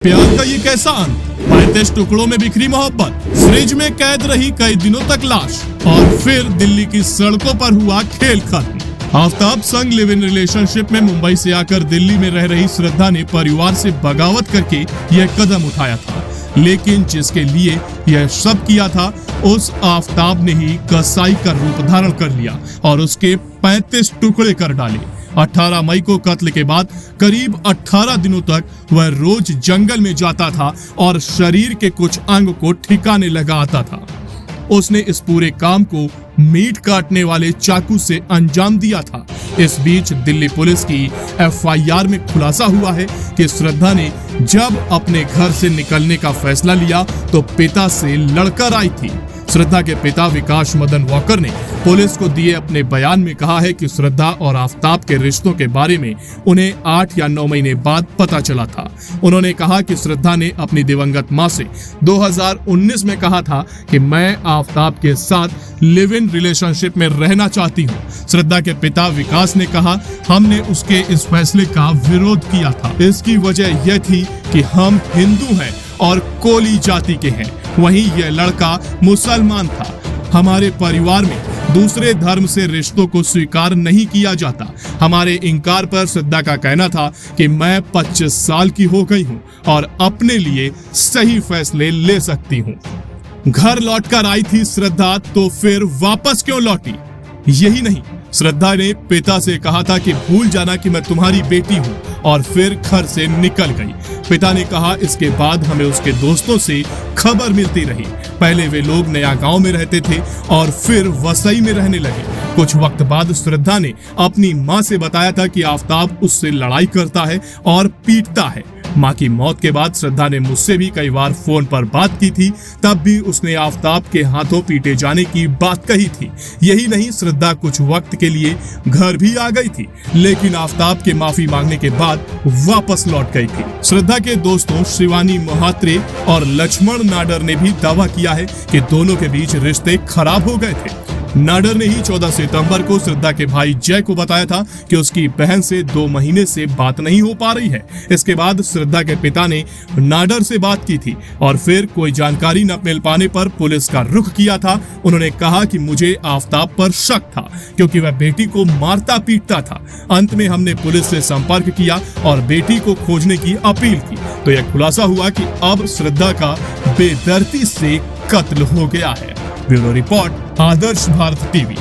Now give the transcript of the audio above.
प्यार का ये कैसा अंत, 35 टुकड़ों में बिखरी मोहब्बत, फ्रिज में कैद रही कई दिनों तक लाश, और फिर दिल्ली की सड़कों पर हुआ खेल खत्म। आफ्ताब संग लिव इन रिलेशनशिप में मुंबई से आकर दिल्ली में रह रही श्रद्धा ने परिवार से बगावत करके यह कदम उठाया था, लेकिन जिसके लिए यह सब किया था उस आफ्ताब ने ही कसाई का रूप धारण कर लिया और उसके 35 टुकड़े कर डाले। 18 मई को कत्ल के बाद करीब 18 दिनों तक वह रोज जंगल में जाता था और शरीर के कुछ अंग को ठिकाने लगाता था। उसने इस पूरे काम को मीट काटने वाले चाकू से अंजाम दिया था। इस बीच दिल्ली पुलिस की एफआईआर में खुलासा हुआ है कि श्रद्धा ने जब अपने घर से निकलने का फैसला लिया तो पिता से लड़कर आई थी। श्रद्धा के पिता विकास मदन वॉकर ने पुलिस को दिए अपने बयान में कहा है कि श्रद्धा और आफ्ताब के रिश्तों के बारे में उन्हें 8 या 9 महीने बाद पता चला था। उन्होंने कहा कि श्रद्धा ने अपनी दिवंगत मां से 2019 में कहा था कि मैं आफ्ताब के साथ लिव इन रिलेशनशिप में रहना चाहती हूँ। श्रद्धा के पिता विकास ने कहा, हमने उसके इस फैसले का विरोध किया था। इसकी वजह यह थी कि हम हिंदू हैं और कोली जाति के हैं, वहीं यह लड़का मुसलमान था। हमारे परिवार में दूसरे धर्म से रिश्तों को स्वीकार नहीं किया जाता। हमारे इनकार पर श्रद्धा का कहना था कि मैं 25 साल की हो गई हूँ और अपने लिए सही फैसले ले सकती हूँ। घर लौटकर आई थी श्रद्धा, तो फिर वापस क्यों लौटी? यही नहीं, श्रद्धा ने पिता से कहा था कि भूल जाना कि मैं तुम्हारी बेटी हूँ, और फिर घर से निकल गई। पिता ने कहा, इसके बाद हमें उसके दोस्तों से खबर मिलती रही। पहले वे लोग नया गांव में रहते थे और फिर वसई में रहने लगे। कुछ वक्त बाद श्रद्धा ने अपनी मां से बताया था कि आफ्ताब उससे लड़ाई करता है और पीटता है। मां की मौत के बाद श्रद्धा ने मुझसे भी कई बार फोन पर बात की थी, तब भी उसने आफ्ताब के हाथों पीटे जाने की बात कही थी। यही नहीं, श्रद्धा कुछ वक्त के लिए घर भी आ गई थी, लेकिन आफ्ताब के माफी मांगने के बाद वापस लौट गई थी। श्रद्धा के दोस्तों शिवानी मोहात्रे और लक्ष्मण नाडर ने भी दावा किया है कि दोनों के बीच रिश्ते खराब हो गए थे। नाडर ने ही 14 सितंबर को श्रद्धा के भाई जय को बताया था कि उसकी बहन से 2 महीने से बात नहीं हो पा रही है। इसके बाद श्रद्धा के पिता ने नाडर से बात की थी और फिर कोई जानकारी न मिल पाने पर पुलिस का रुख किया था। उन्होंने कहा कि मुझे आफ्ताब पर शक था क्योंकि वह बेटी को मारता पीटता था। अंत में हमने पुलिस से संपर्क किया और बेटी को खोजने की अपील की, तो यह खुलासा हुआ कि अब श्रद्धा का बेदर्दी से कत्ल हो गया है। ब्यूरो रिपोर्ट, आदर्श भारत टीवी।